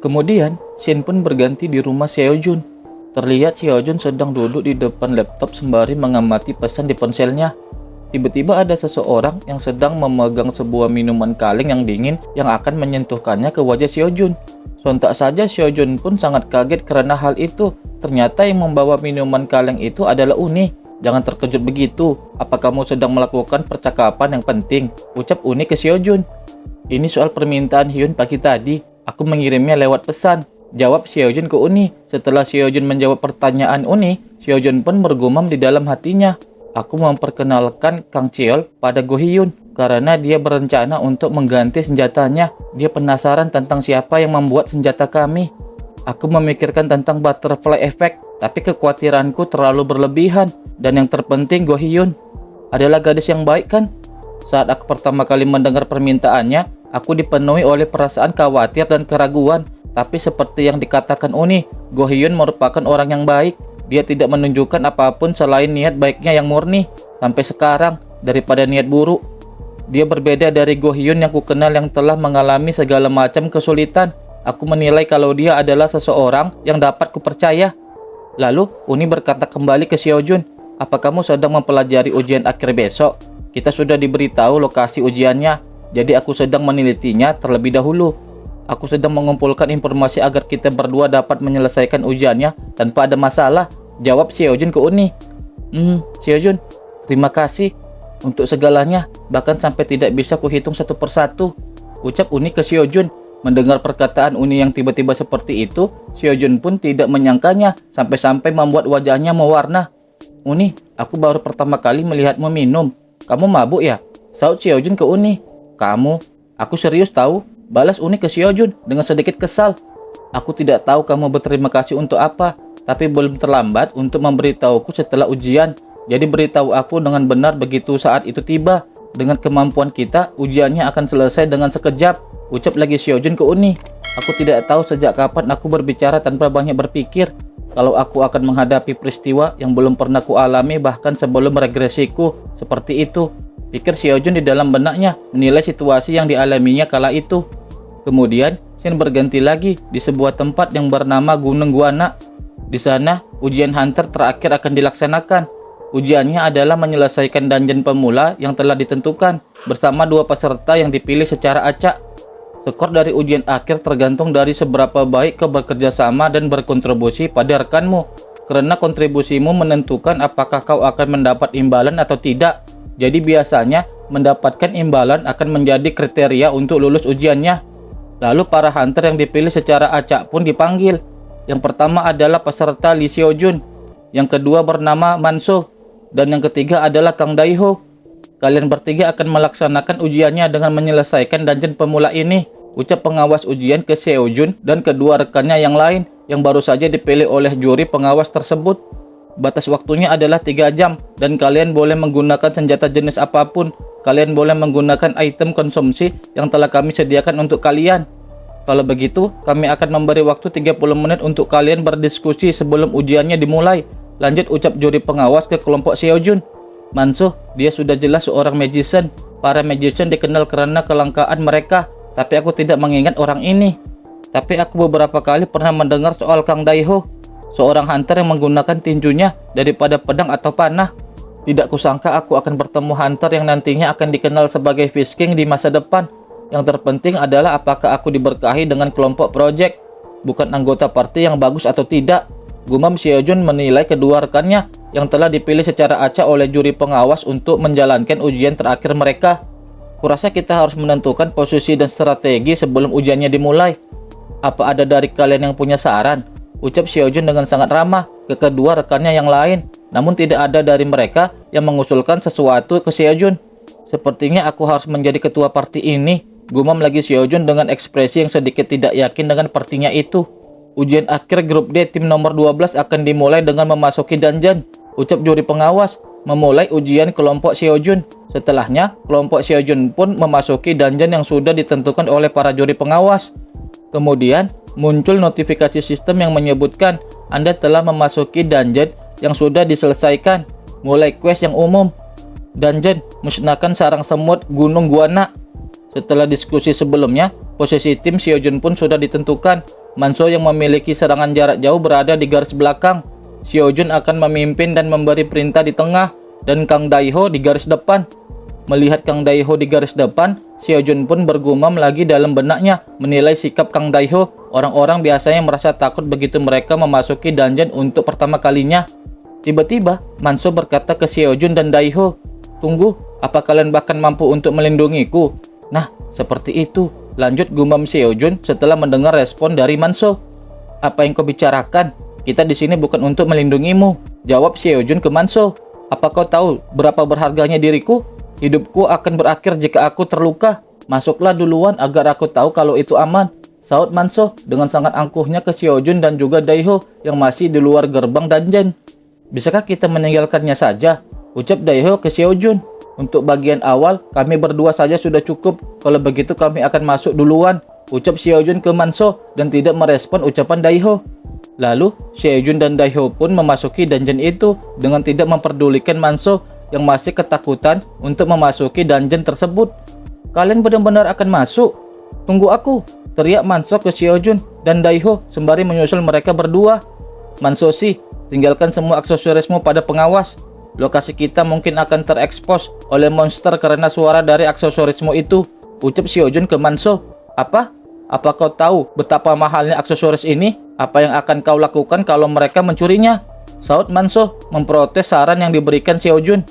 Kemudian, scene pun berganti di rumah Seojun. Terlihat Seojun sedang duduk di depan laptop sembari mengamati pesan di ponselnya. Tiba-tiba ada seseorang yang sedang memegang sebuah minuman kaleng yang dingin yang akan menyentuhkannya ke wajah Seojun. Sontak saja Seojun pun sangat kaget karena hal itu. Ternyata yang membawa minuman kaleng itu adalah Uni. Jangan terkejut begitu. Apa kamu sedang melakukan percakapan yang penting? Ucap Uni ke Seojun. Ini soal permintaan Hyun pagi tadi. Aku mengirimnya lewat pesan. Jawab Seojun ke Uni. Setelah Seojun menjawab pertanyaan Uni, Seojun pun bergumam di dalam hatinya. Aku memperkenalkan Kang Cheol pada Go Hyun karena dia berencana untuk mengganti senjatanya. Dia penasaran tentang siapa yang membuat senjata kami. Aku memikirkan tentang butterfly effect, tapi kekhawatiranku terlalu berlebihan. Dan yang terpenting Go Hyun adalah gadis yang baik kan? Saat aku pertama kali mendengar permintaannya, aku dipenuhi oleh perasaan khawatir dan keraguan. Tapi seperti yang dikatakan Uni, Go Hyun merupakan orang yang baik. Dia tidak menunjukkan apapun selain niat baiknya yang murni. Sampai sekarang, daripada niat buruk. Dia berbeda dari Go Hyun yang kukenal yang telah mengalami segala macam kesulitan. Aku menilai kalau dia adalah seseorang yang dapat kupercaya. Lalu, Uni berkata kembali ke Seojun, apa kamu sedang mempelajari ujian akhir besok? Kita sudah diberitahu lokasi ujiannya, jadi aku sedang menelitinya terlebih dahulu. Aku sedang mengumpulkan informasi agar kita berdua dapat menyelesaikan ujiannya tanpa ada masalah. Jawab Seojun ke Uni. Seojun, terima kasih untuk segalanya, bahkan sampai tidak bisa kuhitung satu persatu. Ucap Uni ke Seojun. Mendengar perkataan Uni yang tiba-tiba seperti itu, Seojun pun tidak menyangkanya, sampai-sampai membuat wajahnya mewarna. Uni, aku baru pertama kali melihatmu minum. Kamu mabuk ya? Saut Seojun ke Uni. Kamu? Aku serius tahu. Balas Uni ke Seojun dengan sedikit kesal. Aku tidak tahu kamu berterima kasih untuk apa, tapi belum terlambat untuk memberitahuku setelah ujian. Jadi beritahu aku dengan benar begitu saat itu tiba. Dengan kemampuan kita, ujiannya akan selesai dengan sekejap. Ucap lagi Seojun ke Uni. Aku tidak tahu sejak kapan aku berbicara tanpa banyak berpikir. Kalau aku akan menghadapi peristiwa yang belum pernah kualami bahkan sebelum regresiku. Seperti itu, pikir Seojun di dalam benaknya, menilai situasi yang dialaminya kala itu. Kemudian, scene berganti lagi di sebuah tempat yang bernama Gunung Guana. Di sana, ujian Hunter terakhir akan dilaksanakan. Ujiannya adalah menyelesaikan dungeon pemula yang telah ditentukan bersama dua peserta yang dipilih secara acak. Skor dari ujian akhir tergantung dari seberapa baik kau bekerja sama dan berkontribusi pada rekanmu. Karena kontribusimu menentukan apakah kau akan mendapat imbalan atau tidak. Jadi biasanya, mendapatkan imbalan akan menjadi kriteria untuk lulus ujiannya. Lalu para hunter yang dipilih secara acak pun dipanggil. Yang pertama adalah peserta Lee Seojun, yang kedua bernama Manso, dan yang ketiga adalah Kang Daeho. Kalian bertiga akan melaksanakan ujiannya dengan menyelesaikan dungeon pemula ini, ucap pengawas ujian ke Seojun dan kedua rekannya yang lain yang baru saja dipilih oleh juri pengawas tersebut. Batas waktunya adalah 3 jam dan kalian boleh menggunakan senjata jenis apapun. Kalian boleh menggunakan item konsumsi yang telah kami sediakan untuk kalian. Kalau begitu, kami akan memberi waktu 30 menit untuk kalian berdiskusi sebelum ujiannya dimulai. Lanjut ucap juri pengawas ke kelompok Seojun. Manso, dia sudah jelas seorang magician. Para magician dikenal karena kelangkaan mereka, tapi aku tidak mengingat orang ini. Tapi aku beberapa kali pernah mendengar soal Kang Daeho, seorang hunter yang menggunakan tinjunya daripada pedang atau panah. Tidak kusangka aku akan bertemu hunter yang nantinya akan dikenal sebagai Fish King di masa depan. Yang terpenting adalah apakah aku diberkahi dengan kelompok project, bukan anggota party yang bagus atau tidak. Gumam Seojun menilai kedua rekannya yang telah dipilih secara acak oleh juri pengawas untuk menjalankan ujian terakhir mereka. Kurasa kita harus menentukan posisi dan strategi sebelum ujiannya dimulai. Apa ada dari kalian yang punya saran? Ucap Seojun dengan sangat ramah ke kedua rekannya yang lain. Namun tidak ada dari mereka yang mengusulkan sesuatu ke Seojun. Sepertinya aku harus menjadi ketua party ini. Gumam lagi Seojun dengan ekspresi yang sedikit tidak yakin dengan partinya itu. Ujian akhir grup D tim nomor 12 akan dimulai dengan memasuki dungeon. Ucap juri pengawas memulai ujian kelompok Seojun. Setelahnya, kelompok Seojun pun memasuki dungeon yang sudah ditentukan oleh para juri pengawas. Kemudian, muncul notifikasi sistem yang menyebutkan Anda telah memasuki dungeon yang sudah diselesaikan. Mulai quest yang umum. Dungeon, musnahkan sarang semut Gunung Guana. Setelah diskusi sebelumnya, posisi tim Seojun pun sudah ditentukan. Manso yang memiliki serangan jarak jauh berada di garis belakang. Xiaojun akan memimpin dan memberi perintah di tengah, dan Kang Daiho di garis depan. Melihat Kang Daiho di garis depan, Xiaojun pun bergumam lagi dalam benaknya menilai sikap Kang Daiho. Orang-orang biasanya merasa takut begitu mereka memasuki dungeon untuk pertama kalinya. Tiba-tiba, Manso berkata ke Xiaojun dan Daiho, "Tunggu, apa kalian bahkan mampu untuk melindungiku?" "Nah, seperti itu," lanjut gumam Xiaojun setelah mendengar respon dari Manso. "Apa yang kau bicarakan? Kita di sini bukan untuk melindungimu," jawab Xiaojun ke Manso. "Apa kau tahu berapa berharganya diriku? Hidupku akan berakhir jika aku terluka. Masuklah duluan agar aku tahu kalau itu aman," sahut Manso dengan sangat angkuhnya ke Xiaojun dan juga Daiho yang masih di luar gerbang dungeon. "Bisakah kita meninggalkannya saja?" ucap Daiho ke Xiaojun. "Untuk bagian awal, kami berdua saja sudah cukup. Kalau begitu kami akan masuk duluan," ucap Xiaojun ke Manso dan tidak merespon ucapan Daiho. Lalu, Xiaojun dan Daiho pun memasuki dungeon itu dengan tidak memperdulikan Manso yang masih ketakutan untuk memasuki dungeon tersebut. "Kalian benar-benar akan masuk? Tunggu aku," teriak Manso ke Xiaojun dan Daiho sembari menyusul mereka berdua. "Manso sih, tinggalkan semua aksesorismu pada pengawas. Lokasi kita mungkin akan terekspos oleh monster karena suara dari aksesorismu itu," ucap Xiaojun ke Manso. "Apa? Apa kau tahu betapa mahalnya aksesoris ini? Apa yang akan kau lakukan kalau mereka mencurinya?" sahut Manso memprotes saran yang diberikan Xiaojun.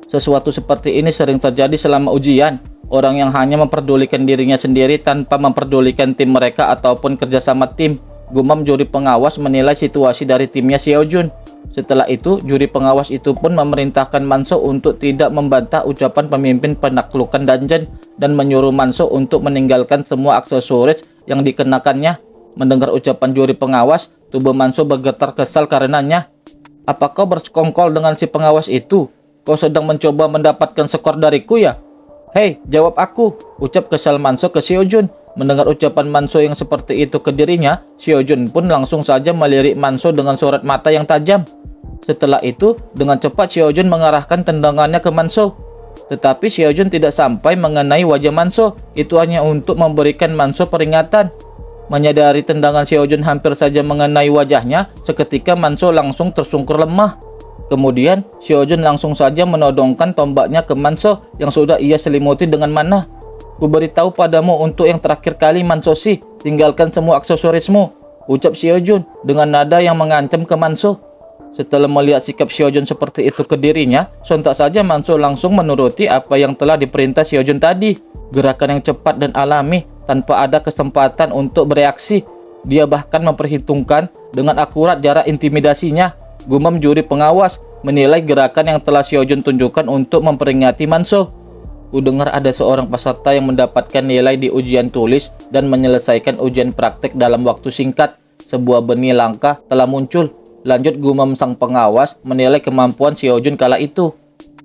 "Sesuatu seperti ini sering terjadi selama ujian. Orang yang hanya memperdulikan dirinya sendiri tanpa memperdulikan tim mereka ataupun kerjasama tim," gumam juri pengawas menilai situasi dari timnya Xiaojun. Setelah itu, juri pengawas itu pun memerintahkan Manso untuk tidak membantah ucapan pemimpin penaklukan dungeon dan menyuruh Manso untuk meninggalkan semua aksesoris yang dikenakannya. Mendengar ucapan juri pengawas, tubuh Manso bergetar kesal karenanya. "Apa kau bersekongkol dengan si pengawas itu? Kau sedang mencoba mendapatkan skor dariku ya? Hei, jawab aku," ucap kesal Manso ke Xiaojun. Mendengar ucapan Manso yang seperti itu ke dirinya, Xiaojun pun langsung saja melirik Manso dengan sorot mata yang tajam. Setelah itu, dengan cepat Xiaojun mengarahkan tendangannya ke Manso. Tetapi Xiaojun tidak sampai mengenai wajah Manso, itu hanya untuk memberikan Manso peringatan. Menyadari tendangan Xiaojun hampir saja mengenai wajahnya, seketika Manso langsung tersungkur lemah. Kemudian, Xiaojun langsung saja menodongkan tombaknya ke Manso yang sudah ia selimuti dengan mana. "Ku beritahu padamu untuk yang terakhir kali, Manso sih, tinggalkan semua aksesorismu," ucap Xiaojun dengan nada yang mengancam ke Manso. Setelah melihat sikap Xiaojun seperti itu ke dirinya, sontak saja Manso langsung menuruti apa yang telah diperintah Xiaojun tadi. Gerakan yang cepat dan alami tanpa ada kesempatan untuk bereaksi. Dia bahkan memperhitungkan dengan akurat jarak intimidasinya. Gumam juri pengawas menilai gerakan yang telah Xiaojun tunjukkan untuk memperingati Manso. "Kudengar ada seorang peserta yang mendapatkan nilai di ujian tulis dan menyelesaikan ujian praktek dalam waktu singkat. Sebuah benih langka telah muncul," lanjut gumam sang pengawas menilai kemampuan Xiaojun kala itu.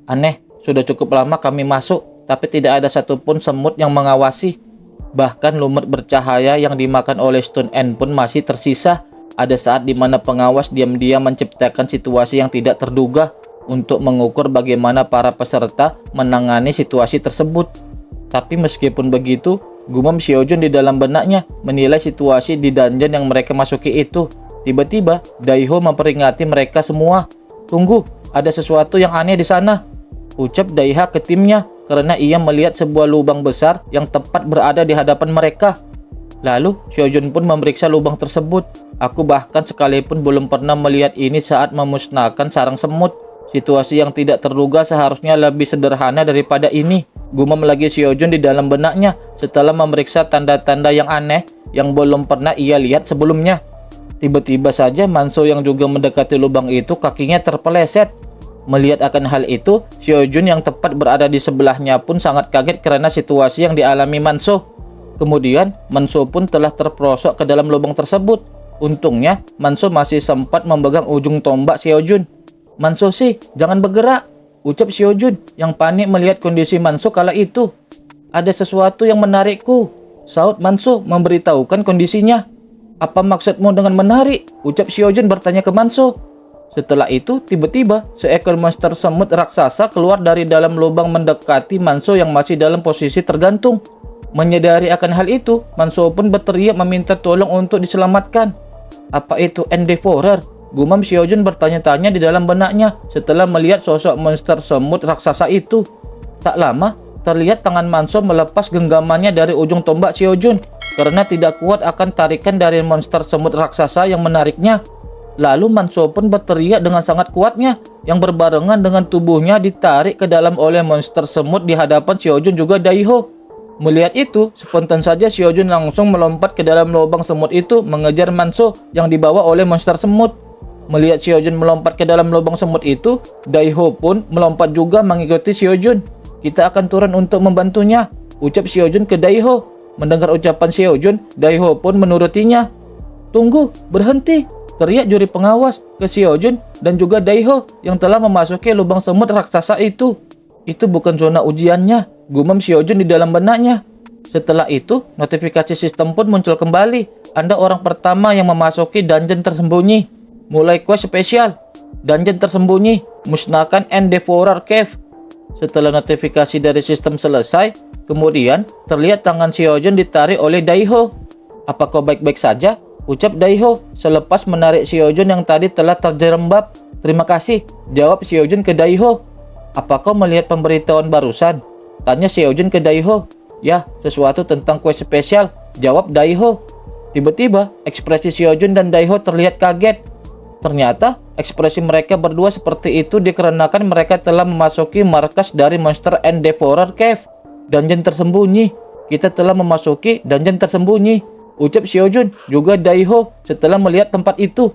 "Aneh, sudah cukup lama kami masuk, tapi tidak ada satupun semut yang mengawasi. Bahkan lumut bercahaya yang dimakan oleh Stone End pun masih tersisa." Ada saat di mana pengawas diam-diam menciptakan situasi yang tidak terduga untuk mengukur bagaimana para peserta menangani situasi tersebut. Tapi meskipun begitu, gumam Xiaojun di dalam benaknya menilai situasi di dungeon yang mereka masuki itu. Tiba-tiba, Daiho memperingati mereka semua. "Tunggu, ada sesuatu yang aneh di sana," ucap Daiha ke timnya karena ia melihat sebuah lubang besar yang tepat berada di hadapan mereka. Lalu, Xiaojun pun memeriksa lubang tersebut. "Aku bahkan sekalipun belum pernah melihat ini saat memusnahkan sarang semut. Situasi yang tidak terduga seharusnya lebih sederhana daripada ini," gumam lagi Xiaojun di dalam benaknya setelah memeriksa tanda-tanda yang aneh yang belum pernah ia lihat sebelumnya. Tiba-tiba saja Manso yang juga mendekati lubang itu kakinya terpeleset. Melihat akan hal itu, Xiaojun yang tepat berada di sebelahnya pun sangat kaget karena situasi yang dialami Manso. Kemudian, Manso pun telah terperosok ke dalam lubang tersebut. Untungnya, Manso masih sempat memegang ujung tombak Xiaojun. "Manso sih, jangan bergerak," ucap Xiaojun yang panik melihat kondisi Manso kala itu. "Ada sesuatu yang menarikku," sahut Manso memberitahukan kondisinya. "Apa maksudmu dengan menarik?" ucap Xiaojun bertanya ke Manso. Setelah itu, tiba-tiba seekor monster semut raksasa keluar dari dalam lubang mendekati Manso yang masih dalam posisi tergantung. Menyadari akan hal itu, Manso pun berteriak meminta tolong untuk diselamatkan. Apa itu Endevourer? Gumam Xiaojun bertanya-tanya di dalam benaknya setelah melihat sosok monster semut raksasa itu. Tak lama, terlihat tangan Manso melepas genggamannya dari ujung tombak Xiaojun karena tidak kuat akan tarikan dari monster semut raksasa yang menariknya. Lalu Manso pun berteriak dengan sangat kuatnya yang berbarengan dengan tubuhnya ditarik ke dalam oleh monster semut di hadapan Xiaojun juga Daiho. Melihat itu, spontan saja Xiaojun langsung melompat ke dalam lubang semut itu mengejar Manso yang dibawa oleh monster semut. Melihat Xiaojun melompat ke dalam lubang semut itu, Daiho pun melompat juga mengikuti Xiaojun. Kita akan turun untuk membantunya, ucap Xiaojun ke Daiho. Mendengar ucapan Xiaojun, Daiho pun menurutinya. Tunggu, berhenti, teriak juri pengawas ke Xiaojun dan juga Daiho yang telah memasuki lubang semut raksasa itu. Itu bukan zona ujiannya, gumam Xiaojun di dalam benaknya. Setelah itu, notifikasi sistem pun muncul kembali. Anda orang pertama yang memasuki dungeon tersembunyi. Mulai quest spesial, dungeon tersembunyi, musnahkan Endevourer Cave. Setelah notifikasi dari sistem selesai, kemudian terlihat tangan Xiaojun ditarik oleh Daiho. Apa kau baik-baik saja? Ucap Daiho selepas menarik Xiaojun yang tadi telah terjerembab. Terima kasih, jawab Xiaojun ke Daiho. Apa kau melihat pemberitahuan barusan? Tanya Xiaojun ke Daiho. Ya, sesuatu tentang quest spesial, jawab Daiho. Tiba-tiba, ekspresi Xiaojun dan Daiho terlihat kaget. Ternyata, ekspresi mereka berdua seperti itu dikarenakan mereka telah memasuki markas dari monster Endevourer Cave. Dungeon tersembunyi. Kita telah memasuki dungeon tersembunyi, ucap Xiaojun juga Daiho setelah melihat tempat itu.